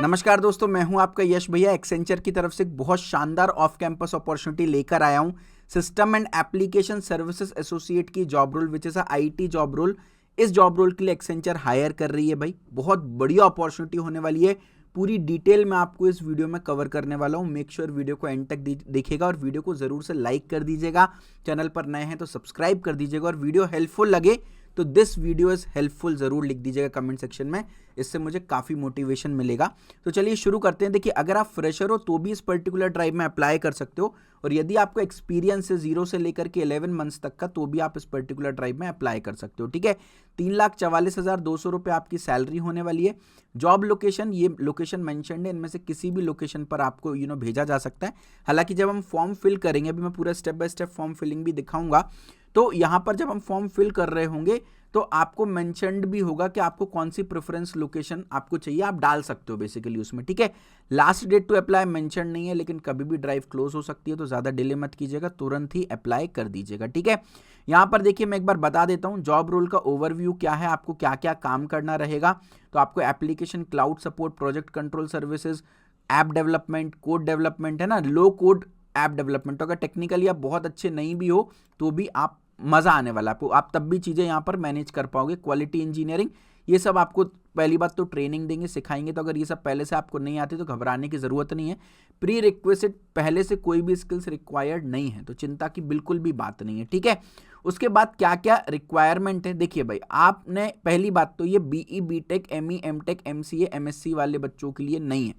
नमस्कार दोस्तों, मैं हूं आपका यश भैया। एक्सेंचर की तरफ से एक बहुत शानदार ऑफ कैंपस अपॉर्चुनिटी लेकर आया हूं। System and application services associate की job role which is IT job role. इस जॉब रोल के लिए एक्सेंचर हायर कर रही है भाई। बहुत बढ़िया अपॉर्चुनिटी होने वाली है। पूरी डिटेल में आपको इस वीडियो में कवर करने वाला हूं। मेक श्योर वीडियो को एंड तक देखिएगा और वीडियो को जरूर से लाइक कर दीजिएगा। चैनल पर नए हैं तो सब्सक्राइब कर दीजिएगा और वीडियो हेल्पफुल लगे तो दिस वीडियो इज हेल्पफुल जरूर लिख दीजिएगा कमेंट सेक्शन में। इससे मुझे काफ़ी मोटिवेशन मिलेगा। तो चलिए शुरू करते हैं। देखिए, अगर आप फ्रेशर हो तो भी इस पर्टिकुलर ड्राइव में अप्लाई कर सकते हो, और यदि आपका एक्सपीरियंस है 0 से लेकर के 11 मंथ्स तक का, तो भी आप इस पर्टिकुलर ड्राइव में अप्लाई कर सकते हो। ठीक है, 3,44,200 रुपये आपकी सैलरी होने वाली है। जॉब लोकेशन, ये लोकेशन मेंशन्ड है, इनमें से किसी भी लोकेशन पर आपको भेजा जा सकता है। हालांकि जब हम फॉर्म फिल करेंगे, अभी मैं पूरा step by step form filling भी दिखाऊंगा, तो यहाँ पर जब हम फॉर्म फिल कर रहे होंगे तो आपको मेंशन्ड भी होगा कि आपको कौन सी प्रेफरेंस लोकेशन आपको चाहिए, आप डाल सकते हो बेसिकली उसमें। ठीक है, last date to apply mention नहीं है, लेकिन कभी भी ड्राइव क्लोज हो सकती है, तो ज़्यादा डिले मत कीजिएगा, तुरंत ही अप्लाई कर दीजिएगा। ठीक है, यहाँ पर देखिए मैं एक बार बता देता हूँ जॉब रोल का ओवरव्यू क्या है, आपको क्या क्या काम करना रहेगा। तो आपको application cloud support, project control services, app development, code development है ना, लो कोड ऐप डेवलपमेंट। तो अगर टेक्निकली आप बहुत अच्छे नहीं भी हो तो भी आप मज़ा आने वाला आपको, आप तब भी चीज़ें यहाँ पर मैनेज कर पाओगे। क्वालिटी इंजीनियरिंग, ये सब आपको पहली बात तो ट्रेनिंग देंगे, सिखाएंगे। तो अगर ये सब पहले से आपको नहीं आती तो घबराने की ज़रूरत नहीं है। प्री रिक्वेस्ट पहले से कोई भी स्किल्स रिक्वायर्ड नहीं है, तो चिंता की बिल्कुल भी बात नहीं है। ठीक है, उसके बाद क्या क्या रिक्वायरमेंट है, देखिए भाई, आपने पहली बात तो ये BE BTech ME MTech MCA MSc वाले बच्चों के लिए नहीं है।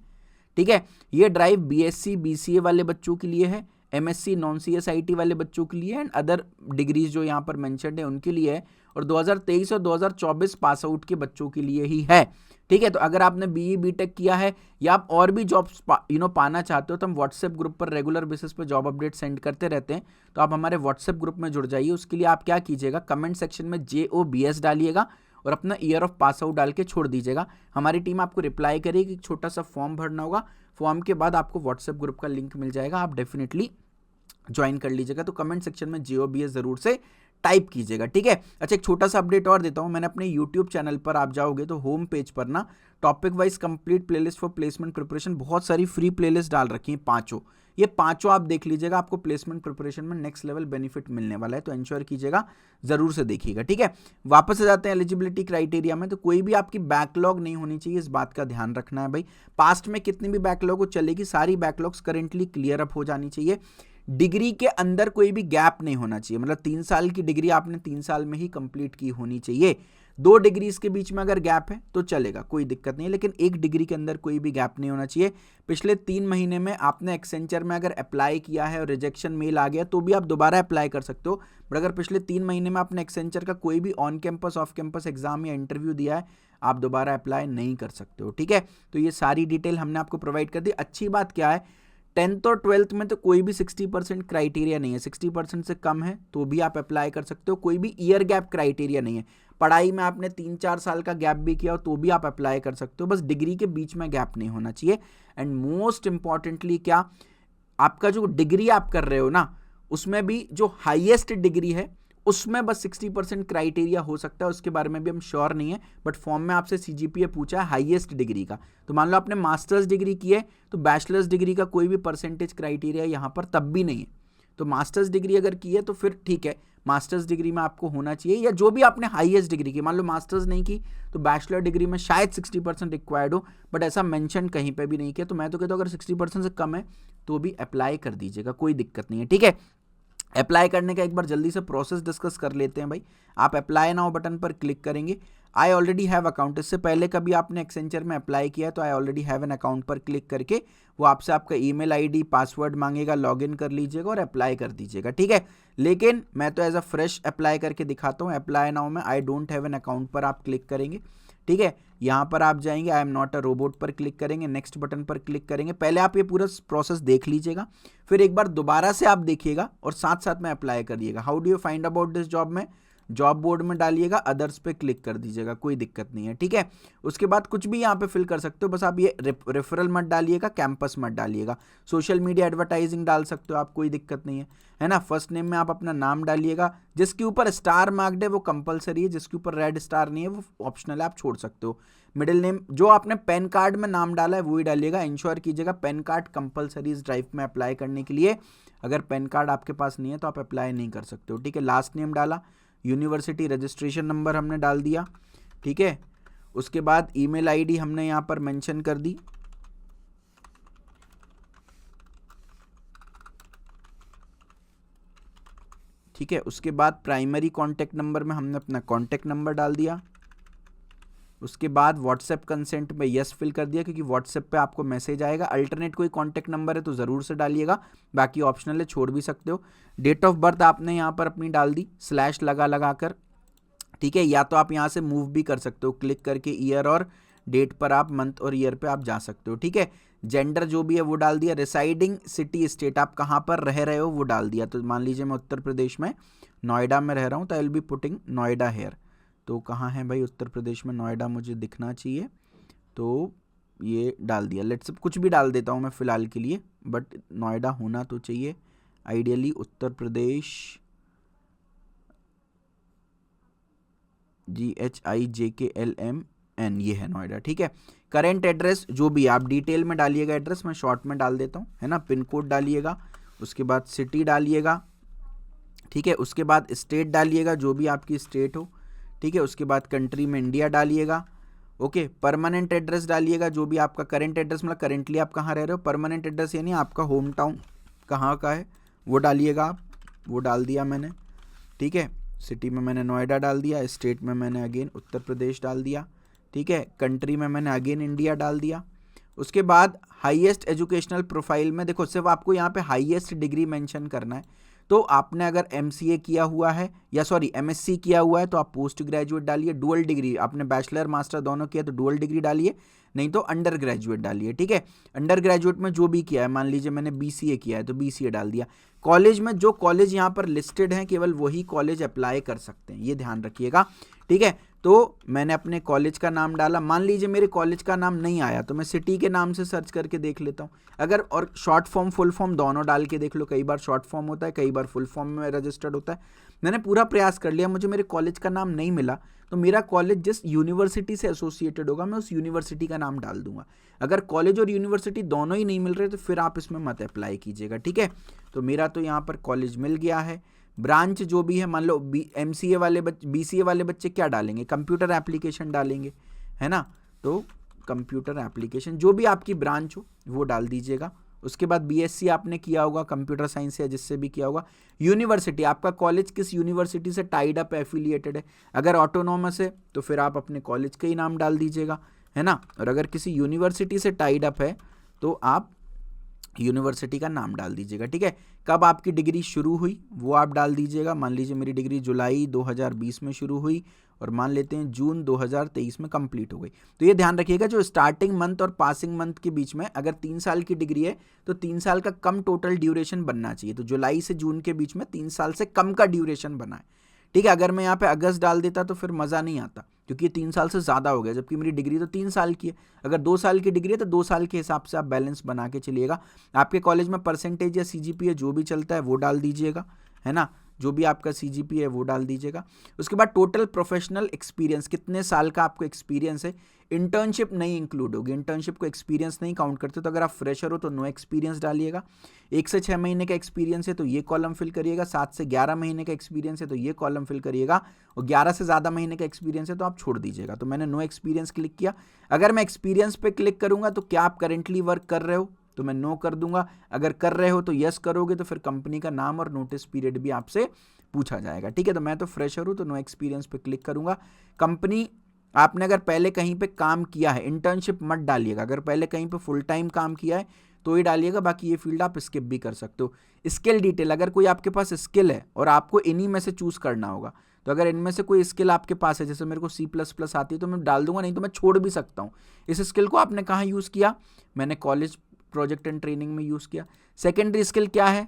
ठीक है, ये ड्राइव BSc BCA वाले बच्चों के लिए है, MSc नॉन CSIT वाले बच्चों के लिए एंड अदर डिग्रीज जो यहाँ पर मेंशन्ड है उनके लिए है, और 2023 और 2024 पास आउट के बच्चों के लिए ही है। ठीक है, तो अगर आपने BE BTech किया है या आप और भी जॉब्स पाना चाहते हो, तो हम व्हाट्सएप ग्रुप पर रेगुलर बेसिस पर जॉब अपडेट सेंड करते रहते हैं, तो आप हमारे व्हाट्सएप ग्रुप में जुड़ जाइए। उसके लिए आप क्या कीजिएगा, कमेंट सेक्शन में JOBS डालिएगा और अपना ईयर ऑफ पास आउट डाल के छोड़ दीजिएगा। हमारी टीम आपको रिप्लाई करेगी, एक छोटा सा फॉर्म भरना होगा, फॉर्म के बाद आपको व्हाट्सएप ग्रुप का लिंक मिल जाएगा, आप डेफिनेटली ज्वाइन कर लीजिएगा। तो कमेंट सेक्शन में JOBS जरूर से टाइप कीजिएगा। ठीक है, अच्छा एक छोटा सा अपडेट और देता हूं, मैंने अपने यूट्यूब चैनल पर आप जाओगे तो होम पेज पर ना topic wise complete playlist for placement preparation, बहुत सारी फ्री प्लेलिस्ट डाल रखी हैं, पांचों। ये पांचों आप देख लीजिएगा, आपको प्लेसमेंट प्रिपरेशन में नेक्स्ट लेवल बेनिफिट मिलने वाला है, तो एंश्योर कीजिएगा, जरूर से देखिएगा। ठीक है, वापस आ जाते हैं एलिजिबिलिटी क्राइटेरिया में। तो कोई भी आपकी बैकलॉग नहीं होनी चाहिए, इस बात का ध्यान रखना है भाई। पास्ट में कितनी भी बैकलॉग हो चलेगी, सारी बैकलॉग्स करेंटली क्लियर अप हो जानी चाहिए। डिग्री के अंदर कोई भी गैप नहीं होना चाहिए, मतलब 3 साल की डिग्री आपने 3 साल में ही कंप्लीट की होनी चाहिए। 2 डिग्रीज के बीच में अगर गैप है तो चलेगा, कोई दिक्कत नहीं है, लेकिन 1 डिग्री के अंदर कोई भी गैप नहीं होना चाहिए। पिछले 3 महीने में आपने एक्सेंचर में अगर अप्लाई किया है और रिजेक्शन मेल आ गया तो भी आप दोबारा अप्लाई कर सकते हो, बट अगर पिछले 3 महीने में आपने एक्सेंचर का कोई भी on campus off campus exam या इंटरव्यू दिया है, आप दोबारा अप्लाई नहीं कर सकते हो। ठीक है, तो ये सारी डिटेल हमने आपको प्रोवाइड कर दी। अच्छी बात क्या है, 10th और 12th में तो कोई भी 60% क्राइटेरिया नहीं है, 60% से कम है तो भी आप अप्लाई कर सकते हो। कोई भी ईयर गैप क्राइटेरिया नहीं है, पढ़ाई में आपने 3-4 साल का गैप भी किया हो तो भी आप अप्लाई कर सकते हो, बस डिग्री के बीच में गैप नहीं होना चाहिए। एंड मोस्ट इंपॉर्टेंटली क्या, आपका जो डिग्री आप कर रहे हो ना, उसमें भी जो हाईएस्ट डिग्री है उसमें बस 60% क्राइटेरिया हो सकता है, उसके बारे में भी हम श्योर नहीं है, बट फॉर्म में आपसे CGPA पूछा है हाईएस्ट डिग्री का। तो मान लो आपने मास्टर्स डिग्री की है तो बैचलर्स डिग्री का कोई भी परसेंटेज क्राइटेरिया यहाँ पर तब भी नहीं है। तो मास्टर्स डिग्री अगर की है तो फिर ठीक है, मास्टर्स डिग्री में आपको होना चाहिए, या जो भी आपने हाईएस्ट डिग्री की, मान लो मास्टर्स नहीं की तो बैचलर डिग्री में शायद 60% रिक्वायर्ड हो, बट ऐसा मेंशन कहीं पे भी नहीं किया। तो मैं तो कहता हूँ अगर 60% से कम है तो भी अप्लाई कर दीजिएगा, कोई दिक्कत नहीं है। ठीक है, अप्लाई करने का एक बार जल्दी से प्रोसेस डिस्कस कर लेते हैं भाई। आप अप्लाई नाउ बटन पर क्लिक करेंगे, आई ऑलरेडी हैव अकाउंट, इससे पहले कभी आपने एक्सेंचर में अप्लाई किया है तो I already have an account पर क्लिक करके वो आपसे आपका ईमेल आईडी पासवर्ड मांगेगा, लॉगिन कर लीजिएगा और अप्लाई कर दीजिएगा। ठीक है, लेकिन मैं तो एज अ फ्रेश अप्लाई करके दिखाता हूँ। अप्लाई नाउ में I don't have an account पर आप क्लिक करेंगे। ठीक है, यहाँ पर आप जाएंगे, I am not a robot पर क्लिक करेंगे, नेक्स्ट बटन पर क्लिक करेंगे। पहले आप ये पूरा प्रोसेस देख लीजिएगा, फिर एक बार दोबारा से आप देखिएगा और साथ साथ में अप्लाई करिएगा। How do you find about this job में जॉब बोर्ड में डालिएगा, अदर्स पे क्लिक कर दीजिएगा, कोई दिक्कत नहीं है, ठीक है। उसके बाद कुछ भी यहाँ पे फिल कर सकते हो, बस आप ये रेफरल मत डालिएगा, कैंपस मत डालिएगा। सोशल मीडिया एडवर्टाइजिंग डाल सकते हो आप, कोई दिक्कत नहीं है ना। फर्स्ट नेम में आप अपना नाम डालिएगा, जिसके ऊपर स्टार मार्क्ड है वो कंपलसरी है, जिसके ऊपर रेड स्टार नहीं है वो ऑप्शनल है, आप छोड़ सकते हो। मिडिल नेम जो आपने पैन कार्ड में नाम डाला है वही डालिएगा। इंश्योर कीजिएगा पैन कार्ड कंपलसरी इस ड्राइव में अप्लाई करने के लिए, अगर पैन कार्ड आपके पास नहीं है तो आप अप्लाई नहीं कर सकते हो, ठीक है। लास्ट नेम डाला, यूनिवर्सिटी रजिस्ट्रेशन नंबर हमने डाल दिया, ठीक है। उसके बाद ईमेल आईडी हमने यहाँ पर मेंशन कर दी, ठीक है। उसके बाद प्राइमरी कॉन्टैक्ट नंबर में हमने अपना कॉन्टैक्ट नंबर डाल दिया। उसके बाद व्हाट्सएप कंसेंट में यस फिल कर दिया, क्योंकि व्हाट्सएप पे आपको मैसेज आएगा। अल्टरनेट कोई कॉन्टैक्ट नंबर है तो ज़रूर से डालिएगा, बाकी ऑप्शनल है, छोड़ भी सकते हो। डेट ऑफ बर्थ आपने यहाँ पर अपनी डाल दी स्लैश लगा कर, ठीक है। या तो आप यहाँ से मूव भी कर सकते हो, क्लिक करके ईयर और डेट पर आप मंथ और ईयर पे आप जा सकते हो, ठीक है। जेंडर जो भी है वो डाल दिया। रिसाइडिंग सिटी स्टेट आप कहाँ पर रह रहे हो वो डाल दिया। तो मान लीजिए मैं उत्तर प्रदेश में नोएडा में रह रहा हूँ, तो I will be putting Noida here. तो कहाँ है भाई, उत्तर प्रदेश में नोएडा मुझे दिखना चाहिए, तो ये डाल दिया। लेट्स कुछ भी डाल देता हूँ मैं फ़िलहाल के लिए, बट नोएडा होना तो चाहिए आइडियली। उत्तर प्रदेश GHIJKLMN, ये है नोएडा, ठीक है। करेंट एड्रेस जो भी आप डिटेल में डालिएगा एड्रेस, मैं शॉर्ट में डाल देता हूँ, है ना। पिन कोड डालिएगा, उसके बाद सिटी डालिएगा, ठीक है। उसके बाद स्टेट डालिएगा, जो भी आपकी स्टेट हो, ठीक है। उसके बाद कंट्री में इंडिया डालिएगा, ओके। परमानेंट एड्रेस डालिएगा, जो भी आपका करेंट एड्रेस, मतलब करेंटली आप कहाँ रह रहे हो। परमानेंट एड्रेस यानी आपका होम टाउन कहाँ का है वो डालिएगा आप, वो डाल दिया मैंने, ठीक है। सिटी में मैंने नोएडा डाल दिया, स्टेट में मैंने अगेन उत्तर प्रदेश डाल दिया, ठीक है। कंट्री में मैंने अगेन इंडिया डाल दिया। उसके बाद हाईएस्ट एजुकेशनल प्रोफाइल में देखो, सिर्फ आपको यहाँ पे हाईएस्ट डिग्री मेंशन करना है। तो आपने अगर MCA किया हुआ है या सॉरी MSc किया हुआ है तो आप पोस्ट ग्रेजुएट डालिए। डुअल डिग्री आपने बैचलर मास्टर दोनों किया तो डुअल डिग्री डालिए, नहीं तो अंडर ग्रेजुएट डालिए, ठीक है। अंडर ग्रेजुएट में जो भी किया है, मान लीजिए मैंने BCA किया है तो BCA डाल दिया। कॉलेज में जो कॉलेज यहाँ पर लिस्टेड हैं केवल वही कॉलेज अप्लाई कर सकते हैं, ये ध्यान रखिएगा, ठीक है। तो मैंने अपने कॉलेज का नाम डाला, मान लीजिए मेरे कॉलेज का नाम नहीं आया तो मैं सिटी के नाम से सर्च करके देख लेता हूँ अगर, और शॉर्ट फॉर्म फुल फॉर्म दोनों डाल के देख लो, कई बार शॉर्ट फॉर्म होता है, कई बार फुल फॉर्म में रजिस्टर्ड होता है। मैंने पूरा प्रयास कर लिया, मुझे मेरे कॉलेज का नाम नहीं मिला, तो मेरा कॉलेज जिस यूनिवर्सिटी से एसोसिएटेड होगा मैं उस यूनिवर्सिटी का नाम डाल दूंगा। अगर कॉलेज और यूनिवर्सिटी दोनों ही नहीं मिल रहे तो फिर आप इसमें मत अप्लाई कीजिएगा, ठीक है। तो मेरा तो यहाँ पर कॉलेज मिल गया है। ब्रांच जो भी है, मान लो MCA वाले BCA वाले बच्चे क्या डालेंगे, कंप्यूटर एप्लीकेशन डालेंगे, है ना। तो कंप्यूटर एप्लीकेशन जो भी आपकी ब्रांच हो वो डाल दीजिएगा। उसके बाद BSc आपने किया होगा कंप्यूटर साइंस या जिससे भी किया होगा। यूनिवर्सिटी, आपका कॉलेज किस यूनिवर्सिटी से टाइड अप एफिलिएटेड है, अगर ऑटोनॉमस है तो फिर आप अपने कॉलेज का ही नाम डाल दीजिएगा, है ना। और अगर किसी यूनिवर्सिटी से टाइड अप है तो आप यूनिवर्सिटी का नाम डाल दीजिएगा, ठीक है। कब आपकी डिग्री शुरू हुई वो आप डाल दीजिएगा। मान लीजिए मेरी डिग्री जुलाई 2020 में शुरू हुई और मान लेते हैं जून 2023 में कंप्लीट हो गई। तो ये ध्यान रखिएगा, जो स्टार्टिंग मंथ और पासिंग मंथ के बीच में अगर 3 साल की डिग्री है तो 3 साल का कम टोटल ड्यूरेशन बनना चाहिए। तो जुलाई से जून के बीच में 3 साल से कम का ड्यूरेशन बना है, ठीक है। अगर मैं यहाँ पे अगस्त डाल देता तो फिर मज़ा नहीं आता, क्योंकि 3 साल से ज़्यादा हो गया, जबकि मेरी डिग्री तो 3 साल की है। अगर 2 साल की डिग्री है तो 2 साल के हिसाब से आप बैलेंस बना के चलिएगा। आपके कॉलेज में परसेंटेज या CGPA जो भी चलता है वो डाल दीजिएगा, है ना। जो भी आपका CGPA है वो डाल दीजिएगा। उसके बाद टोटल प्रोफेशनल एक्सपीरियंस, कितने साल का आपको एक्सपीरियंस है। इंटर्नशिप नहीं इंक्लूड होगी, इंटर्नशिप को एक्सपीरियंस नहीं काउंट करते। तो अगर आप फ्रेशर हो तो नो एक्सपीरियंस डालिएगा। 1 से 6 महीने का एक्सपीरियंस है तो ये कॉलम फिल करिएगा। 7 से 11 महीने का एक्सपीरियंस है तो ये कॉलम फिल करिएगा। और 11 से ज़्यादा महीने का एक्सपीरियंस है तो आप छोड़ दीजिएगा। तो मैंने नो एक्सपीरियंस क्लिक किया। अगर मैं एक्सपीरियंस पे क्लिक करूंगा तो क्या आप करेंटली वर्क कर रहे हो, तो मैं नो कर दूंगा। अगर कर रहे हो तो यस करोगे तो फिर कंपनी का नाम और नोटिस पीरियड भी आपसे पूछा जाएगा, ठीक है। तो मैं तो फ्रेशर हूँ तो नो एक्सपीरियंस पे क्लिक करूंगा। कंपनी, आपने अगर पहले कहीं पे काम किया है, इंटर्नशिप मत डालिएगा। अगर पहले कहीं पे फुल टाइम काम किया है तो ही डालिएगा, बाकी ये फील्ड आप स्किप भी कर सकते हो। स्किल डिटेल, अगर कोई आपके पास स्किल है और आपको इन्हीं में से चूज करना होगा, तो अगर इनमें से कोई स्किल आपके पास है, जैसे मेरे को C++ आती है तो मैं डाल दूंगा, नहीं तो मैं छोड़ भी सकता हूँ। इस स्किल को आपने कहाँ यूज़ किया, मैंने कॉलेज प्रोजेक्ट एंड ट्रेनिंग में यूज़ किया। सेकेंडरी स्किल क्या है,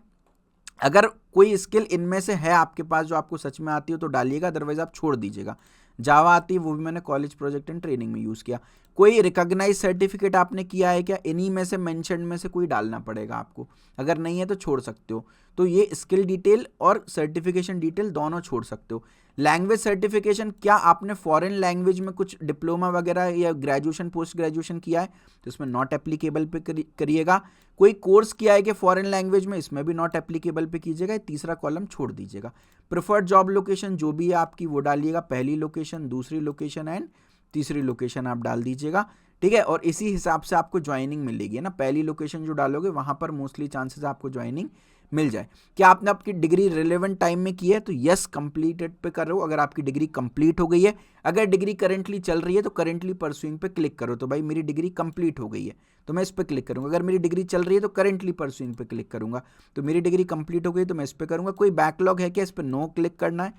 अगर कोई स्किल इनमें से है आपके पास जो आपको सच में आती हो तो डालिएगा, अदरवाइज आप छोड़ दीजिएगा। जावा आती है, वो भी मैंने कॉलेज प्रोजेक्ट एंड ट्रेनिंग में यूज़ किया। कोई रिकॉग्नाइज सर्टिफिकेट आपने किया है क्या, इन्हीं में से मेंशन में से कोई डालना पड़ेगा आपको, अगर नहीं है तो छोड़ सकते हो। तो ये स्किल डिटेल और सर्टिफिकेशन डिटेल दोनों छोड़ सकते हो। लैंग्वेज सर्टिफिकेशन, क्या आपने फॉरेन लैंग्वेज में कुछ डिप्लोमा वगैरह या ग्रेजुएशन पोस्ट ग्रेजुएशन किया है तो इसमें नॉट एप्लीकेबल पे करिएगा। कोई कोर्स किया है कि फॉरेन लैंग्वेज में, इसमें भी नॉट एप्लीकेबल पे कीजिएगा, तीसरा कॉलम छोड़ दीजिएगा। प्रेफर्ड जॉब लोकेशन जो भी है आपकी वो डालिएगा, पहली लोकेशन, दूसरी लोकेशन एंड तीसरी लोकेशन आप डाल दीजिएगा, ठीक है। और इसी हिसाब से आपको ज्वाइनिंग मिलेगी, है ना। पहली लोकेशन जो डालोगे वहां पर मोस्टली चांसेस आपको ज्वाइनिंग मिल जाए। क्या आपने आपकी डिग्री रिलेवेंट टाइम में की है तो यस कंप्लीटेड पे कर रहे हो, अगर आपकी डिग्री कंप्लीट हो गई है। अगर डिग्री करेंटली चल रही है तो करेंटली परसुइंग पे क्लिक करो, तो भाई मेरी डिग्री कंप्लीट हो गई है तो मैं इस पर क्लिक करूंगा। अगर मेरी डिग्री चल रही है तो करेंटली परसुइंग पे क्लिक करूंगा, तो मेरी डिग्री कंप्लीट हो गई तो मैं इस पर करूंगा। कोई बैकलॉग है क्या, इस पर नो क्लिक करना है।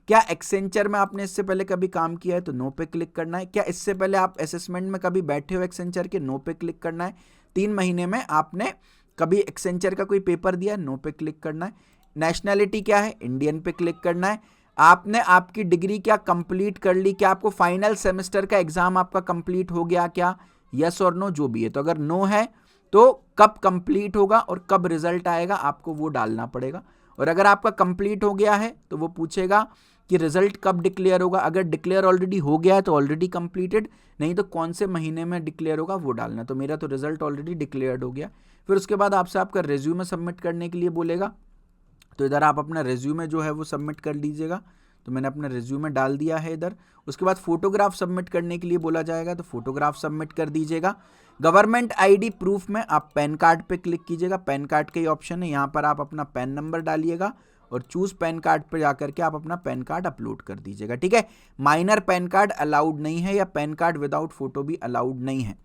क्या एक्सेंचर में आपने इससे पहले कभी काम किया है तो नो पे क्लिक करना है। क्या इससे पहले आप असेसमेंट में कभी बैठे हो एक्सेंचर के, नो पे क्लिक करना है। 3 महीने में आपने कभी एक्सेंचर का कोई पेपर दिया है, नो पे क्लिक करना है। नेशनैलिटी क्या है, इंडियन पे क्लिक करना है। आपने आपकी डिग्री क्या कंप्लीट कर ली, क्या आपको फाइनल सेमेस्टर का एग्जाम आपका कंप्लीट हो गया क्या, यस और नो जो भी है। तो अगर नो है तो कब कंप्लीट होगा और कब रिजल्ट आएगा आपको वो डालना पड़ेगा। और अगर आपका कंप्लीट हो गया है तो वो पूछेगा कि रिजल्ट कब डिक्लेयर होगा। अगर डिक्लेयर ऑलरेडी हो गया है तो ऑलरेडी कंप्लीटेड, नहीं तो कौन से महीने में डिक्लेयर होगा वो डालना। तो मेरा तो रिजल्ट ऑलरेडी डिक्लेयर्ड हो गया। फिर उसके बाद आपसे आपका रेज्यूमे सबमिट करने के लिए बोलेगा, तो इधर आप अपना रेज्यूमे जो है वो सबमिट कर लीजिएगा। तो मैंने अपना रेज्यूमे डाल दिया है इधर। उसके बाद फोटोग्राफ सबमिट करने के लिए बोला जाएगा, तो फोटोग्राफ सबमिट कर दीजिएगा। गवर्नमेंट आईडी प्रूफ में आप पैन कार्ड पे क्लिक कीजिएगा, पैन कार्ड का ही ऑप्शन है, यहाँ पर आप अपना पैन नंबर डालिएगा और चूज पैन कार्ड पर जाकर के आप अपना पैन कार्ड अपलोड कर दीजिएगा, ठीक है। माइनर पैन कार्ड अलाउड नहीं है या पैन कार्ड विदाउट फोटो भी अलाउड नहीं है,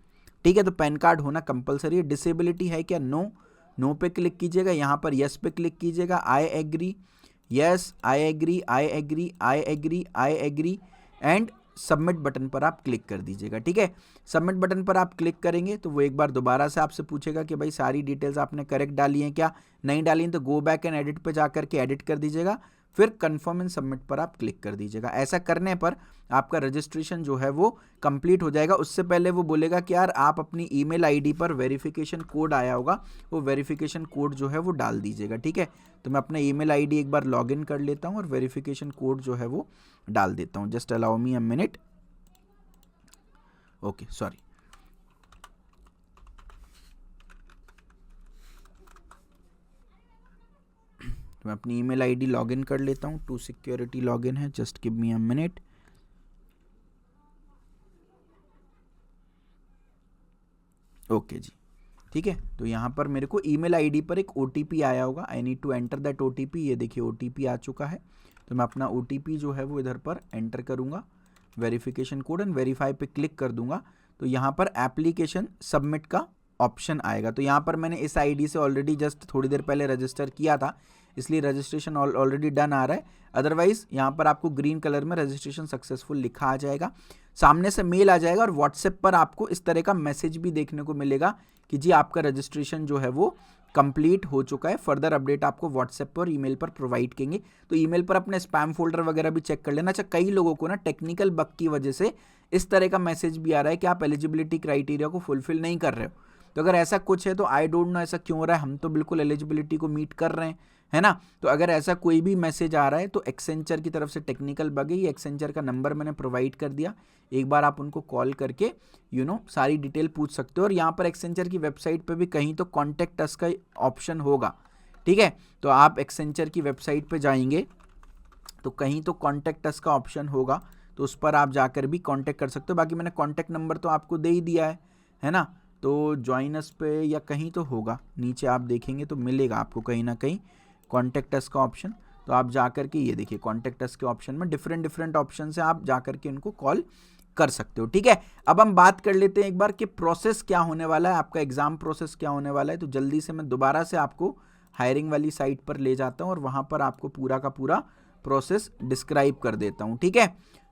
ठीक है। तो पैन कार्ड होना कंपलसरी है। डिसेबिलिटी है क्या, नो, नो पे क्लिक कीजिएगा। यहाँ पर यस पे क्लिक कीजिएगा, I agree, yes I agree, I agree, I agree, I agree and submit button पर आप क्लिक कर दीजिएगा, ठीक है। सबमिट बटन पर आप क्लिक करेंगे तो वो एक बार दोबारा से आपसे पूछेगा कि भाई सारी डिटेल्स आपने करेक्ट डाली हैं क्या, नहीं डाली हैं तो गो बैक एंड एडिट पे जाकर के एडिट कर दीजिएगा, फिर कंफर्म एंड सबमिट पर आप क्लिक कर दीजिएगा। ऐसा करने पर आपका रजिस्ट्रेशन जो है वो कंप्लीट हो जाएगा। उससे पहले वो बोलेगा कि यार आप अपनी ईमेल आईडी पर वेरिफिकेशन कोड आया होगा, वो वेरिफिकेशन कोड जो है वो डाल दीजिएगा, ठीक है। तो मैं अपना ईमेल आईडी एक बार लॉगिन कर लेता हूँ और वेरिफिकेशन कोड जो है वो डाल देता हूँ। Just allow me a minute, okay sorry. तो मैं अपनी ईमेल आईडी लॉगिन कर लेता हूँ, टू सिक्योरिटी लॉगिन है, just give me a minute. Okay जी, ठीक है। तो यहाँ पर मेरे को ईमेल आईडी पर एक ओटीपी आया होगा, I need to enter that OTP. ये देखिए ओटीपी आ चुका है, तो मैं अपना ओटीपी जो है वो इधर पर एंटर करूँगा, वेरिफिकेशन कोड एंड वेरीफाई पे क्लिक कर दूंगा। तो यहाँ पर एप्लीकेशन सबमिट का ऑप्शन आएगा। तो यहाँ पर मैंने इस आईडी से ऑलरेडी जस्ट थोड़ी देर पहले रजिस्टर किया था, इसलिए रजिस्ट्रेशन ऑलरेडी डन आ रहा है। अदरवाइज यहाँ पर आपको ग्रीन कलर में रजिस्ट्रेशन सक्सेसफुल लिखा आ जाएगा, सामने से मेल आ जाएगा और व्हाट्सएप पर आपको इस तरह का मैसेज भी देखने को मिलेगा कि जी आपका रजिस्ट्रेशन जो है वो कंप्लीट हो चुका है। फर्दर अपडेट आपको व्हाट्सएप पर और ईमेल पर प्रोवाइड करेंगे। तो ईमेल पर अपने स्पैम फोल्डर वगैरह भी चेक कर लेना। अच्छा, कई लोगों को ना टेक्निकल बग की वजह से इस तरह का मैसेज भी आ रहा है कि आप एलिजिबिलिटी क्राइटेरिया को फुलफिल नहीं कर रहे हो। तो अगर ऐसा कुछ है तो आई डोंट नो ऐसा क्यों हो रहा है, हम तो बिल्कुल एलिजिबिलिटी को मीट कर रहे हैं, है ना। तो अगर ऐसा कोई भी मैसेज आ रहा है तो एक्सेंचर की तरफ से टेक्निकल बग है। ये एक्सेंचर का नंबर मैंने प्रोवाइड कर दिया, एक बार आप उनको कॉल करके सारी डिटेल पूछ सकते हो। और यहाँ पर एक्सेंचर की वेबसाइट पे भी कहीं तो कॉन्टेक्ट अस का ऑप्शन होगा, ठीक है। तो आप एक्सेंचर की वेबसाइट पे जाएंगे तो कहीं तो कॉन्टेक्ट अस का ऑप्शन होगा, तो उस पर आप जाकर भी कॉन्टेक्ट कर सकते हो। बाकी मैंने कॉन्टेक्ट नंबर तो आपको दे ही दिया है ना। तो ज्वाइन अस पे या कहीं तो होगा, नीचे आप देखेंगे तो मिलेगा आपको कहीं ना कहीं कॉन्टेक्ट अस का ऑप्शन। तो आप जाकर के ये देखिए कॉन्टेक्ट अस के ऑप्शन में डिफरेंट ऑप्शन से आप जाकर के इनको कॉल कर सकते हो, ठीक है। अब हम बात कर लेते हैं एक बार कि प्रोसेस क्या होने वाला है, आपका एग्जाम प्रोसेस क्या होने वाला है। तो जल्दी से मैं दोबारा से आपको हायरिंग वाली साइट पर ले जाता हूँ और वहाँ पर आपको पूरा का पूरा प्रोसेस डिस्क्राइब कर देता हूँ, ठीक है।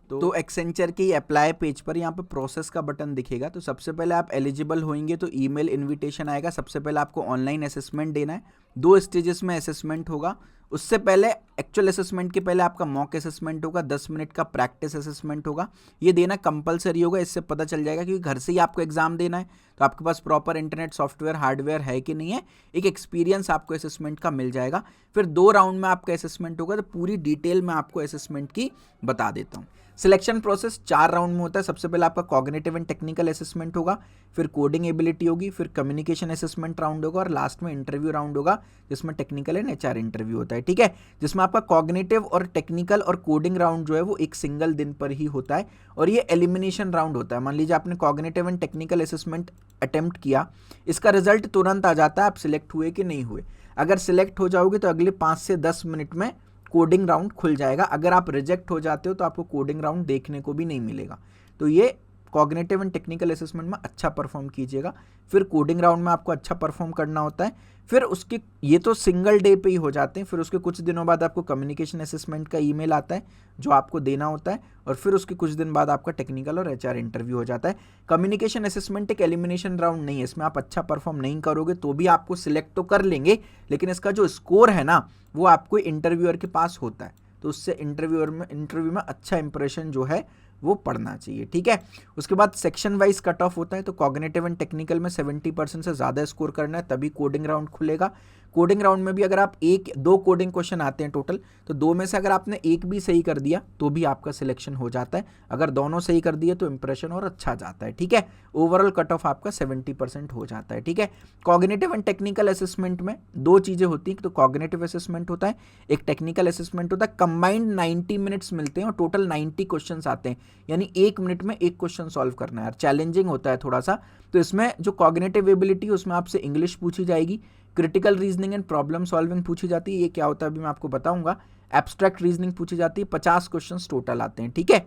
तो एक्सेंचर की अप्लाई पेज पर यहाँ पे प्रोसेस का बटन दिखेगा। तो सबसे पहले आप एलिजिबल होंगे तो ईमेल इनविटेशन आएगा। सबसे पहले आपको ऑनलाइन असेसमेंट देना है, 2 स्टेजेस में असेसमेंट होगा। उससे पहले एक्चुअल असेसमेंट के पहले आपका मॉक असेसमेंट होगा, 10 मिनट का प्रैक्टिस असेसमेंट होगा। ये देना कंपलसरी होगा, इससे पता चल जाएगा क्योंकि घर से ही आपको एग्जाम देना है तो आपके पास प्रॉपर इंटरनेट सॉफ्टवेयर हार्डवेयर है कि नहीं है, एक एक्सपीरियंस आपको असेसमेंट का मिल जाएगा। फिर 2 राउंड में आपका असेसमेंट होगा, तो पूरी डिटेल में आपको असेसमेंट की बता देता हूँ। सिलेक्शन प्रोसेस 4 राउंड में होता है। सबसे पहले आपका कॉग्निटिव एंड टेक्निकल असेसमेंट होगा, फिर कोडिंग एबिलिटी होगी, फिर कम्युनिकेशन असेसमेंट राउंड होगा और लास्ट में इंटरव्यू राउंड होगा जिसमें टेक्निकल एंड एचआर इंटरव्यू होता है। ठीक है, जिसमें आपका कॉग्निटिव और टेक्निकल और कोडिंग राउंड जो है वो एक सिंगल दिन पर ही होता है और ये एलिमिनेशन राउंड होता है। मान लीजिए आपने cognitive and technical assessment attempt किया, इसका रिजल्ट तुरंत आ जाता है आप सिलेक्ट हुए कि नहीं हुए। अगर सिलेक्ट हो जाओगे तो अगले 5 से 10 मिनट में कोडिंग राउंड खुल जाएगा। अगर आप रिजेक्ट हो जाते हो तो आपको कोडिंग राउंड देखने को भी नहीं मिलेगा। तो ये कॉग्निटिव एंड टेक्निकल असेसमेंट में अच्छा परफॉर्म कीजिएगा, फिर कोडिंग राउंड में आपको अच्छा परफॉर्म करना होता है। फिर उसके ये तो सिंगल डे पे ही हो जाते हैं, फिर उसके कुछ दिनों बाद आपको कम्युनिकेशन असेसमेंट का ईमेल आता है जो आपको देना होता है और फिर उसके कुछ दिन बाद आपका टेक्निकल और एचआर इंटरव्यू हो जाता है। कम्युनिकेशन असेसमेंट एक एलिमिनेशन राउंड नहीं है, इसमें आप अच्छा परफॉर्म नहीं करोगे तो भी आपको सिलेक्ट तो कर लेंगे, लेकिन इसका जो स्कोर है ना वो आपको इंटरव्यूअर के पास होता है, तो उससे इंटरव्यू में अच्छा इंप्रेशन जो है वो पढ़ना चाहिए। ठीक है, उसके बाद सेक्शन वाइज कट ऑफ होता है, तो कॉग्निटिव एंड टेक्निकल में 70% से ज़्यादा स्कोर करना है तभी कोडिंग राउंड खुलेगा। कोडिंग राउंड में भी अगर आप 1-2 कोडिंग क्वेश्चन आते हैं टोटल, तो 2 में से अगर आपने एक भी सही कर दिया तो भी आपका सिलेक्शन हो जाता है, अगर दोनों सही कर दिए तो इंप्रेशन और अच्छा जाता है। ठीक है, ओवरऑल कट ऑफ आपका 70% हो जाता है। ठीक है, कॉग्निटिव एंड टेक्निकल असेसमेंट में 2 चीज़ें होती हैं, तो कॉग्निटिव असेसमेंट होता है, एक टेक्निकल असेसमेंट होता है। कंबाइंड 90 मिनट्स मिलते हैं और टोटल 90 क्वेश्चन आते हैं, यानी 1 मिनट में 1 क्वेश्चन सॉल्व करना है यार, चैलेंजिंग होता है थोड़ा सा। तो इसमें जो कॉग्निटिव एबिलिटी है उसमें आपसे इंग्लिश पूछी जाएगी, critical reasoning and problem solving पूछी जाती है, ये क्या होता है अभी मैं आपको बताऊंगा। एब्स्ट्रैक्ट रीजनिंग पूछी जाती है, 50 क्वेश्चंस टोटल आते हैं। ठीक है,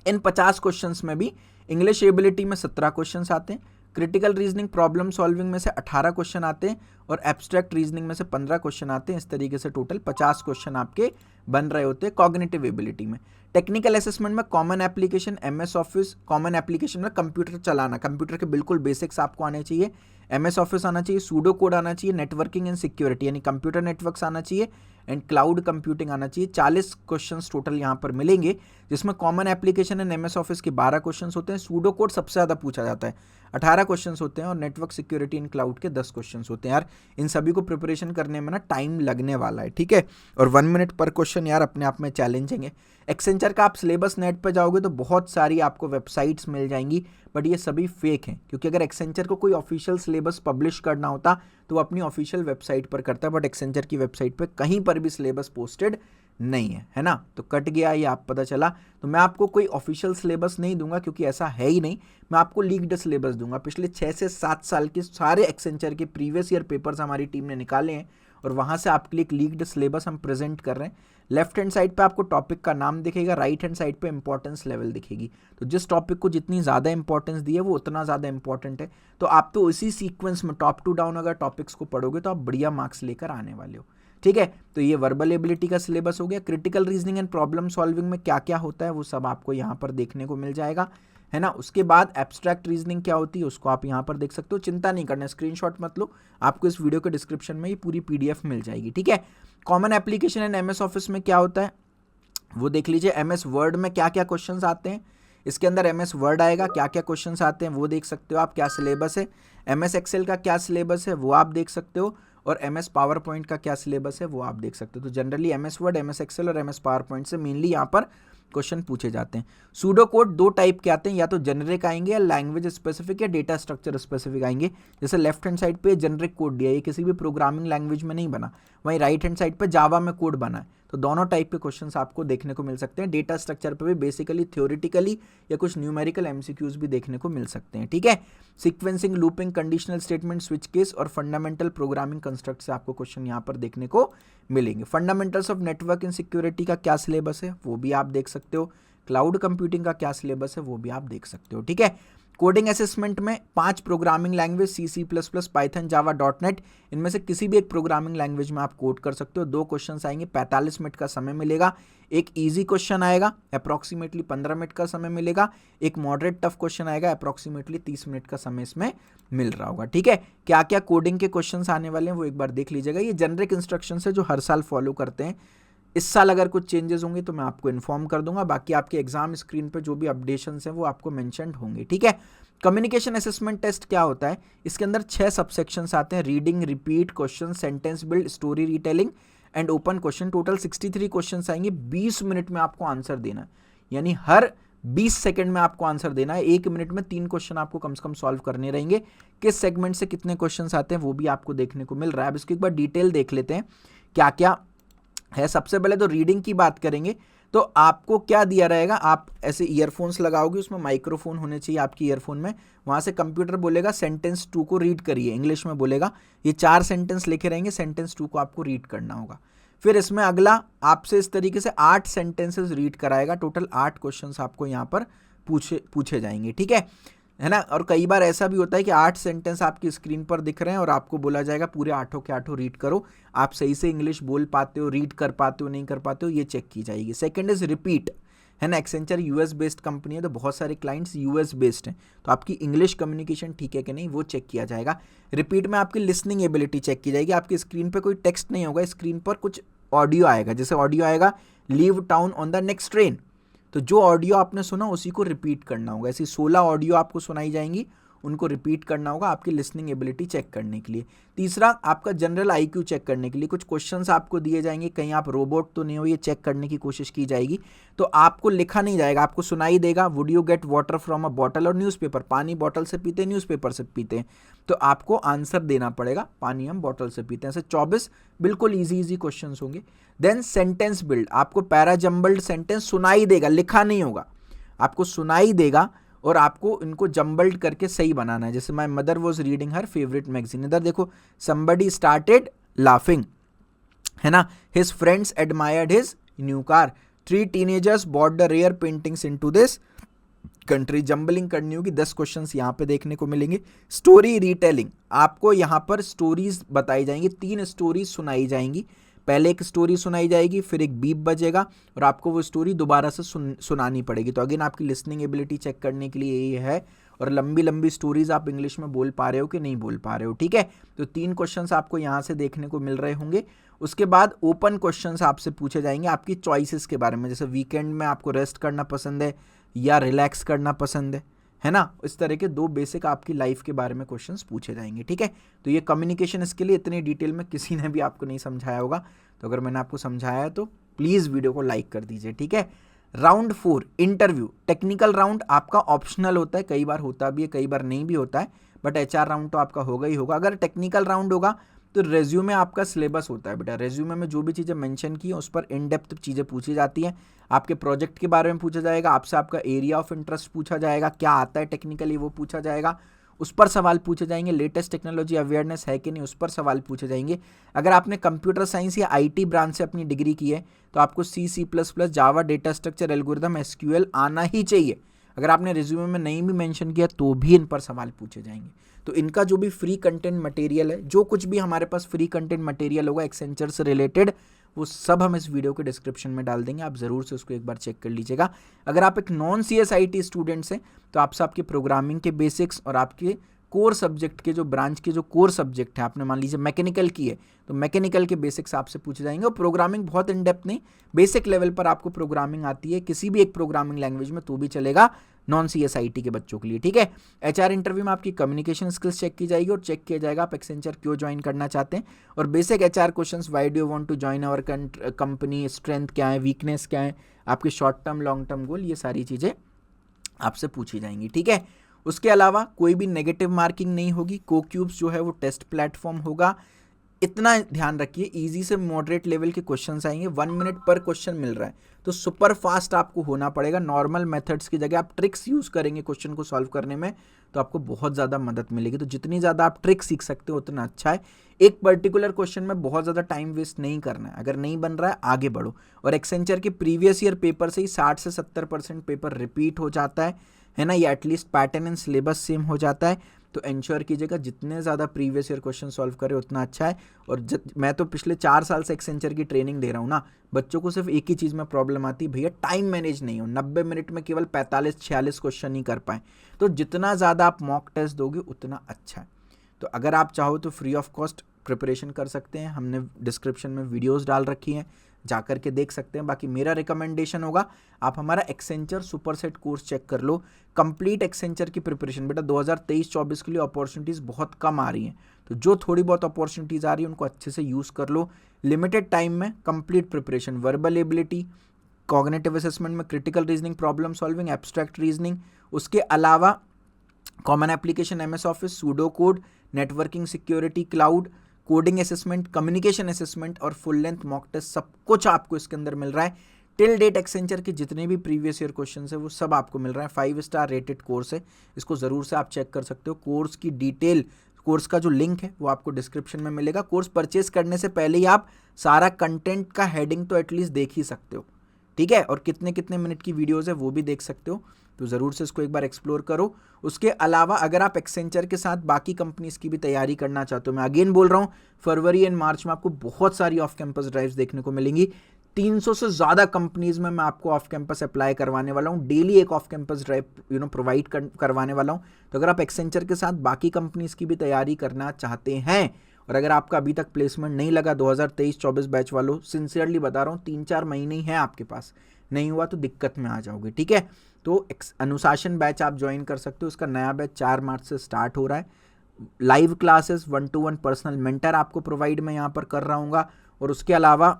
इन 50 क्वेश्चंस में भी इंग्लिश एबिलिटी में 17 क्वेश्चंस आते हैं, क्रिटिकल रीजनिंग प्रॉब्लम सॉल्विंग में से 18 क्वेश्चन आते हैं और एब्स्ट्रैक्ट रीजनिंग में से 15 क्वेश्चन आते हैं। इस तरीके से टोटल 50 क्वेश्चन आपके बन रहे होते हैं कॉग्निटिव एबिलिटी में। टेक्निकल असेसमेंट में common application, MS office, common application में कंप्यूटर चलाना, कंप्यूटर के बिल्कुल बेसिक्स आपको आने चाहिए, एमएस ऑफिस आना चाहिए, सूडो कोड आना चाहिए, नेटवर्किंग एंड सिक्योरिटी यानी कंप्यूटर नेटवर्क्स आना चाहिए एंड क्लाउड कंप्यूटिंग आना चाहिए। 40 क्वेश्चंस टोटल यहाँ पर मिलेंगे, जिसमें common application and MS office के 12 क्वेश्चंस होते हैं, सूडो कोड सबसे ज़्यादा पूछा जाता है 18 क्वेश्चंस होते हैं और नेटवर्क सिक्योरिटी एंड क्लाउड के 10 क्वेश्चंस होते हैं। यार इन सभी को प्रिपरेशन करने में ना टाइम लगने वाला है। ठीक है, और 1 मिनट पर क्वेश्चन यार अपने आप में चैलेंजिंग है। एक्सेंचर का आप सिलेबस नेट पर जाओगे तो बहुत सारी आपको वेबसाइट्स मिल जाएंगी, बट ये सभी फेक हैं, क्योंकि अगर एक्सेंचर को कोई ऑफिशियल सिलेबस पब्लिश करना होता तो वो अपनी ऑफिशियल वेबसाइट पर करता, बट एक्सेंचर की वेबसाइट पर कहीं पर भी सिलेबस पोस्टेड नहीं है ना, तो कट गया ये आप पता चला। तो मैं आपको कोई ऑफिशियल सिलेबस नहीं दूंगा क्योंकि ऐसा है ही नहीं, मैं आपको लीक्ड सिलेबस दूंगा। पिछले 6 से 7 साल के सारे एक्सेंचर के प्रीवियस ईयर पेपर्स हमारी टीम ने निकाले हैं और वहाँ से आपके लिए एक लीक्ड सिलेबस हम प्रेजेंट कर रहे हैं। लेफ्ट हैंड साइड पे आपको टॉपिक का नाम दिखेगा, राइट हैंड साइड पे इंपॉर्टेंस लेवल दिखेगी, तो जिस टॉपिक को जितनी ज़्यादा इंपॉर्टेंस दी है वो उतना ज़्यादा इंपॉर्टेंट है। तो आप तो इसी सीक्वेंस में टॉप टू डाउन अगर टॉपिक्स को पढ़ोगे तो आप बढ़िया मार्क्स लेकर आने वाले हो। ठीक है, तो ये वर्बल एबिलिटी का सिलेबस हो गया। Critical reasoning and problem solving में क्या क्या होता है वो सब आपको यहाँ पर देखने को मिल जाएगा, है ना। उसके बाद एब्स्ट्रैक्ट रीजनिंग क्या होती है उसको आप यहाँ पर देख सकते हो, चिंता नहीं करना, स्क्रीनशॉट मत लो, आपको इस वीडियो के डिस्क्रिप्शन में ये पूरी पीडीएफ मिल जाएगी। ठीक है, common application and MS office में क्या होता है वो देख लीजिए। एमएस वर्ड में क्या क्या क्वेश्चंस आते हैं, इसके अंदर एमएस वर्ड आएगा, क्या क्या क्वेश्चंस आते हैं वो देख सकते हो आप, क्या सिलेबस है। एमएस एक्सेल का क्या सिलेबस है वो आप देख सकते हो, और एमएस पावर पॉइंट का क्या सिलेबस है वो आप देख सकते हो। तो generally MS Word, MS Excel और एमएस पावर पॉइंट से मेनली यहाँ पर क्वेश्चन पूछे जाते हैं। सूडो कोड 2 टाइप के आते हैं, या तो जेनरिक आएंगे या लैंग्वेज स्पेसिफिक या डेटा स्ट्रक्चर स्पेसिफिक आएंगे। जैसे लेफ्ट हैंड साइड पे जेनरिक कोड दिया है, ये किसी भी प्रोग्रामिंग लैंग्वेज में नहीं बना, वहीं राइट हैंड साइड पे जावा में कोड बना है, तो दोनों टाइप के क्वेश्चंस आपको देखने को मिल सकते हैं। डेटा स्ट्रक्चर पे भी बेसिकली थ्योरेटिकली या कुछ न्यूमेरिकल एमसीक्यूज भी देखने को मिल सकते हैं। ठीक है, sequencing, looping, conditional statement, switch case और फंडामेंटल प्रोग्रामिंग कंस्ट्रक्ट से आपको क्वेश्चन यहाँ पर देखने को मिलेंगे। Fundamentals of network and security का क्या सिलेबस है वो भी आप देख सकते हो, क्लाउड कंप्यूटिंग का क्या सिलेबस है वो भी आप देख सकते हो। ठीक है, कोडिंग असेसमेंट में 5 प्रोग्रामिंग लैंग्वेज C++, पाइथन, जावा, .NET, इनमें से किसी भी एक प्रोग्रामिंग लैंग्वेज में आप कोड कर सकते हो। 2 क्वेश्चंस आएंगे, 45 मिनट का समय मिलेगा। एक इजी क्वेश्चन आएगा, अप्रॉक्सीमेटली 15 मिनट का समय मिलेगा। एक मॉडरेट टफ क्वेश्चन आएगा, अप्रॉक्सीमेटली 30 मिनट का समय इसमें मिल रहा होगा। ठीक है, क्या क्या कोडिंग के क्वेश्चंस आने वाले हैं वो एक बार देख लीजिएगा। ये जेनरिक इंस्ट्रक्शंस है जो हर साल फॉलो करते हैं। इस साल अगर कुछ चेंजेस होंगे तो मैं आपको इन्फॉर्म कर दूंगा। बाकी आपके एग्जाम स्क्रीन पे जो भी अपडेशंस हैं वो आपको मेंशन्ड होंगे। ठीक है, कम्युनिकेशन असेसमेंट टेस्ट क्या होता है? इसके अंदर 6 सबसेक्शंस आते हैं, reading, repeat, question, sentence build, story retelling and open question. Total 63 questions आएंगे। 20 मिनट में आपको आंसर देना है, यानी हर 20 सेकंड में आपको आंसर देना है। 1 मिनट में 3 क्वेश्चन आपको कम से कम सॉल्व करने रहेंगे। किस सेगमेंट से कितने क्वेश्चंस आते हैं वो भी आपको देखने को मिल रहा है। अब इसकी एक बार डिटेल देख लेते हैं क्या क्या है। सबसे पहले तो रीडिंग की बात करेंगे तो आपको क्या दिया रहेगा, आप ऐसे ईयरफोन्स लगाओगे, उसमें माइक्रोफोन होने चाहिए आपकी ईयरफोन में। वहां से कंप्यूटर बोलेगा सेंटेंस 2 को रीड करिए, इंग्लिश में बोलेगा। ये 4 सेंटेंस लिखे रहेंगे, सेंटेंस 2 को आपको रीड करना होगा। फिर इसमें अगला आपसे इस तरीके से 8 सेंटेंसेस रीड कराएगा। टोटल 8 क्वेश्चंस आपको यहाँ पर पूछे जाएंगे। ठीक है ना। और कई बार ऐसा भी होता है कि 8 सेंटेंस आपकी स्क्रीन पर दिख रहे हैं और आपको बोला जाएगा पूरे 8 के 8 रीड करो। आप सही से इंग्लिश बोल पाते हो, रीड कर पाते हो, नहीं कर पाते हो, ये चेक की जाएगी। सेकंड इज रिपीट, है ना। एक्सेंचर यूएस बेस्ड कंपनी है तो बहुत सारे क्लाइंट्स यूएस बेस्ड हैं, तो आपकी इंग्लिश कम्युनिकेशन ठीक है कि नहीं वो चेक किया जाएगा। रिपीट में आपकी लिसनिंग एबिलिटी चेक की जाएगी। आपकी स्क्रीन पर कोई टेक्स्ट नहीं होगा, स्क्रीन पर कुछ ऑडियो आएगा। जैसे ऑडियो आएगा leave town on the next train, तो जो ऑडियो आपने सुना उसी को रिपीट करना होगा। ऐसी 16 ऑडियो आपको सुनाई जाएंगी, उनको रिपीट करना होगा आपकी लिसनिंग एबिलिटी चेक करने के लिए। तीसरा आपका जनरल आईक्यू चेक करने के लिए कुछ क्वेश्चंस आपको दिए जाएंगे, कहीं आप रोबोट तो नहीं हो, ये चेक करने की कोशिश की जाएगी। तो आपको लिखा नहीं जाएगा, आपको सुनाई देगा would you get water from a bottle और न्यूज़पेपर, पानी बॉटल से पीते हैं, न्यूज़पेपर से पीते हैं, तो आपको आंसर देना पड़ेगा पानी हम बॉटल से पीते हैं। ऐसे 24 बिल्कुल ईजी क्वेश्चन होंगे। देन सेंटेंस बिल्ड, आपको पैराजम्बल्ड सेंटेंस सुनाई देगा, लिखा नहीं होगा, आपको सुनाई देगा और आपको इनको जम्बल्ड करके सही बनाना है। जैसे my mother was reading her favourite magazine, इधर देखो समबडी स्टार्टेड लाफिंग, है ना, his friends admired his new car, 3 teenagers bought the rare paintings into this country. Jumbling करनी होगी, 10 क्वेश्चंस यहाँ पे देखने को मिलेंगे। स्टोरी रीटेलिंग, आपको यहाँ पर स्टोरीज बताई जाएंगी, 3 स्टोरीज सुनाई जाएंगी। पहले एक स्टोरी सुनाई जाएगी, फिर एक बीप बजेगा और आपको वो स्टोरी दोबारा से सुनानी पड़ेगी। तो अगेन आपकी लिसनिंग एबिलिटी चेक करने के लिए ये है। और लंबी लंबी स्टोरीज आप इंग्लिश में बोल पा रहे हो कि नहीं बोल पा रहे हो। ठीक है, तो 3 क्वेश्चंस आपको यहाँ से देखने को मिल रहे होंगे। उसके बाद ओपन क्वेश्चंस आपसे पूछे जाएंगे आपकी चॉइसेस के बारे में, जैसे वीकेंड में आपको रेस्ट करना पसंद है या रिलैक्स करना पसंद है ना। इस तरह के 2 बेसिक आपकी लाइफ के बारे में क्वेश्चंस पूछे जाएंगे। ठीक है, तो ये कम्युनिकेशन इसके लिए इतनी डिटेल में किसी ने भी आपको नहीं समझाया होगा, तो अगर मैंने आपको समझाया है तो प्लीज़ वीडियो को लाइक कर दीजिए। ठीक है, राउंड 4 इंटरव्यू। टेक्निकल राउंड आपका ऑप्शनल होता है, कई बार होता भी है, कई बार नहीं भी होता है, बट HR राउंड तो आपका होगा ही होगा। अगर टेक्निकल राउंड होगा तो रेज्यूमे आपका सिलेबस होता है बेटा। रेज्यूमे में जो भी चीज़ें मेंशन की हैं उस पर इन डेप्थ चीज़ें पूछी जाती हैं। आपके प्रोजेक्ट के बारे में पूछा जाएगा, आपसे आपका एरिया ऑफ इंटरेस्ट पूछा जाएगा, क्या आता है टेक्निकली वो पूछा जाएगा, उस पर सवाल पूछे जाएंगे। लेटेस्ट टेक्नोलॉजी अवेयरनेस है कि नहीं उस पर सवाल पूछे जाएंगे। अगर आपने कंप्यूटर साइंस या IT ब्रांच से अपनी डिग्री की है तो आपको C++, जावा, डेटा स्ट्रक्चर, एल्गोरिथम, SQL आना ही चाहिए। अगर आपने रिज्यूमे में नहीं भी मेंशन किया तो भी इन पर सवाल पूछे जाएंगे। तो इनका जो भी फ्री कंटेंट मटेरियल है, जो कुछ भी हमारे पास फ्री कंटेंट मटेरियल होगा एक्सेंचर से रिलेटेड, वो सब हम इस वीडियो के डिस्क्रिप्शन में डाल देंगे, आप ज़रूर से उसको एक बार चेक कर लीजिएगा। अगर आप एक नॉन CSIT स्टूडेंट्स हैं तो आपसे आपके प्रोग्रामिंग के बेसिक्स और आपके कोर सब्जेक्ट के जो ब्रांच के जो कोर सब्जेक्ट है, आपने मान लीजिए मैकेनिकल की है तो मैकेनिकल के बेसिक्स आपसे पूछे जाएंगे। और प्रोग्रामिंग बहुत इन डेप्थ नहीं, बेसिक लेवल पर आपको प्रोग्रामिंग आती है किसी भी एक प्रोग्रामिंग लैंग्वेज में तो भी चलेगा नॉन CSIT के बच्चों के लिए। ठीक है, HR इंटरव्यू में आपकी कम्युनिकेशन स्किल्स चेक की जाएगी और चेक किया जाएगा आप एक्सेंचर क्यों ज्वाइन करना चाहते हैं। और basic HR questions, why do you want to join our company, strength क्या है, वीकनेस क्या है, आपके short term long term goal, ये सारी चीज़ें आपसे पूछी जाएंगी। ठीक है, उसके अलावा कोई भी नेगेटिव मार्किंग नहीं होगी। कोक्यूब्स जो है वो टेस्ट प्लेटफॉर्म होगा। इतना ध्यान रखिए, इजी से मॉडरेट लेवल के क्वेश्चंस आएंगे, 1 मिनट पर क्वेश्चन मिल रहा है, तो सुपर फास्ट आपको होना पड़ेगा। नॉर्मल मेथड्स की जगह आप ट्रिक्स यूज करेंगे क्वेश्चन को सॉल्व करने में, तो आपको बहुत ज़्यादा मदद मिलेगी। तो जितनी ज़्यादा आप ट्रिक सीख सकते हो उतना अच्छा है। एक पर्टिकुलर क्वेश्चन में बहुत ज़्यादा टाइम वेस्ट नहीं करना है, अगर नहीं बन रहा है आगे बढ़ो। और एक्सेंचर के प्रीवियस ईयर पेपर से ही 60 से 70% पेपर रिपीट हो जाता है ना, या at least pattern and syllabus same हो जाता है। तो इंश्योर कीजिएगा जितने ज़्यादा प्रीवियस ईयर क्वेश्चन सॉल्व करें उतना अच्छा है। और मैं तो पिछले 4 साल से एक्सेंचर की ट्रेनिंग दे रहा हूँ ना, बच्चों को सिर्फ एक ही चीज़ में प्रॉब्लम आती है, भैया टाइम मैनेज नहीं हो, 90 मिनट में केवल 45-46 क्वेश्चन ही कर पाए। तो जितना ज़्यादा आप मॉक टेस्ट दोगे उतना अच्छा है। तो अगर आप चाहो तो फ्री ऑफ कॉस्ट प्रिपरेशन कर सकते हैं, हमने डिस्क्रिप्शन में वीडियोस डाल रखी हैं, जाकर के देख सकते हैं। बाकी मेरा रिकमेंडेशन होगा आप हमारा एक्सेंचर सुपरसेट कोर्स चेक कर लो, कंप्लीट एक्सेंचर की प्रिपरेशन। बेटा 2023-24 के लिए अपॉर्चुनिटीज़ बहुत कम आ रही हैं, तो जो थोड़ी बहुत अपॉर्चुनिटीज़ आ रही हैं उनको अच्छे से यूज़ कर लो। लिमिटेड टाइम में complete preparation, verbal ability, cognitive assessment में critical reasoning, problem solving, abstract reasoning, उसके अलावा common application, MS office, pseudo code, networking, security, cloud, coding assessment, communication assessment और फुल लेंथ मॉक टेस्ट, सब कुछ आपको इसके अंदर मिल रहा है। टिल डेट एक्सेंचर के जितने भी प्रीवियस ईयर क्वेश्चन है वो सब आपको मिल रहा है। 5 स्टार रेटेड कोर्स है, इसको ज़रूर से आप चेक कर सकते हो। कोर्स की डिटेल, कोर्स का जो लिंक है वो आपको डिस्क्रिप्शन में मिलेगा। कोर्स परचेज करने से पहले ही आप सारा कंटेंट का हेडिंग तो एटलीस्ट देख ही सकते हो, ठीक है, और कितने कितने मिनट की वीडियोज़ है वो भी देख सकते हो। तो ज़रूर से इसको एक बार एक्सप्लोर करो। उसके अलावा अगर आप एक्सेंचर के साथ बाकी कंपनीज़ की भी तैयारी करना चाहते हो, मैं अगेन बोल रहा हूँ, फरवरी एंड मार्च में आपको बहुत सारी ऑफ कैंपस ड्राइव्स देखने को मिलेंगी। 300 से ज़्यादा कंपनीज़ में मैं आपको ऑफ कैंपस अप्लाई करवाने वाला हूँ, डेली एक ऑफ कैंपस ड्राइव प्रोवाइड करवाने वाला हूँ। तो अगर आप एक्सेंचर के साथ बाकी कंपनीज़ की भी तैयारी करना चाहते हैं, और अगर आपका अभी तक प्लेसमेंट नहीं लगा 2023-24 बैच वालों, सिंसियरली बता रहा हूँ, 3-4 महीने ही हैं आपके पास, नहीं हुआ तो दिक्कत में आ जाओगे, ठीक है। तो अनुशासन बैच आप ज्वाइन कर सकते हो, उसका नया बैच 4 मार्च से स्टार्ट हो रहा है। Live classes, 1-to-1 personal mentor आपको प्रोवाइड मैं यहाँ पर कर रहा हूँ, और उसके अलावा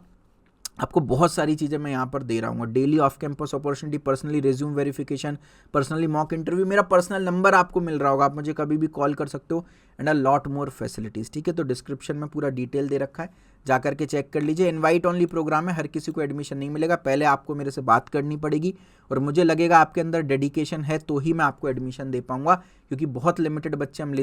आपको बहुत सारी चीज़ें मैं यहाँ पर दे रहा हूँ। Daily off campus opportunity, personally resume verification, personally mock interview, मेरा पर्सनल नंबर आपको मिल रहा होगा, आप मुझे कभी भी कॉल कर सकते हो, and a lot more facilities, ठीक है। तो डिस्क्रिप्शन में पूरा डिटेल दे रखा है, जाकर के चेक कर लीजिए। इनवाइट ओनली प्रोग्राम है, हर किसी को एडमिशन नहीं मिलेगा, पहले आपको मेरे से बात करनी पड़ेगी, और मुझे लगेगा आपके अंदर डेडिकेशन है तो ही मैं आपको एडमिशन दे पाऊंगा, क्योंकि बहुत लिमिटेड बच्चे हम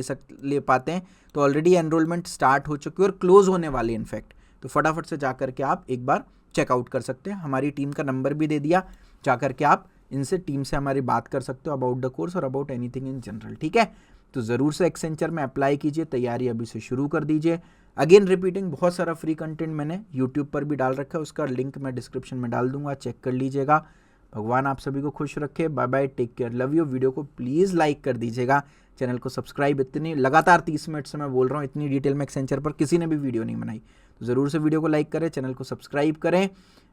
ले पाते हैं। तो ऑलरेडी एनरोलमेंट स्टार्ट हो चुकी है और क्लोज होने वाली है इनफैक्ट, तो फटाफट से जाकर के आप एक बार चेकआउट कर सकते हैं। हमारी टीम का नंबर भी दे दिया, जाकर के आप इनसे, टीम से हमारी बात कर सकते हो अबाउट द कोर्स और अबाउट एनीथिंग इन जनरल, ठीक है। तो ज़रूर से एक्सेंचर में अप्लाई कीजिए, तैयारी अभी से शुरू कर दीजिए। अगेन रिपीटिंग, बहुत सारा फ्री कंटेंट मैंने यूट्यूब पर भी डाल रखा है, उसका लिंक मैं डिस्क्रिप्शन में डाल दूंगा, चेक कर लीजिएगा। भगवान आप सभी को खुश रखे, bye bye, take care, love you. Video को प्लीज़ लाइक कर दीजिएगा, चैनल को सब्सक्राइब। इतनी लगातार 30 मिनट से मैं बोल रहा हूँ, इतनी डिटेल में एक्सेंचर पर किसी ने भी वीडियो नहीं बनाई, तो ज़रूर से वीडियो को लाइक करें, चैनल को सब्सक्राइब करें।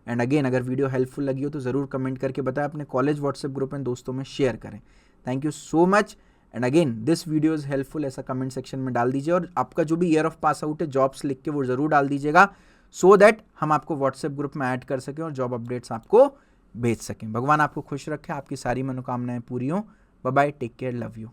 एंड अगेन, अगर वीडियो हेल्पफुल लगी हो तो ज़रूर कमेंट करके बताएं, अपने कॉलेज व्हाट्सएप ग्रुप में दोस्तों में शेयर करें। Thank you so much. And again, this video is helpful, ऐसा कमेंट सेक्शन में डाल दीजिए, और आपका जो भी ईयर ऑफ पास आउट है जॉब्स लिख के वो ज़रूर डाल दीजिएगा, सो दैट हम आपको व्हाट्सएप ग्रुप में ऐड कर सकें और जॉब अपडेट्स आपको भेज सकें। भगवान आपको खुश रखे, आपकी सारी मनोकामनाएं पूरी हों। Bye bye, take care, love you.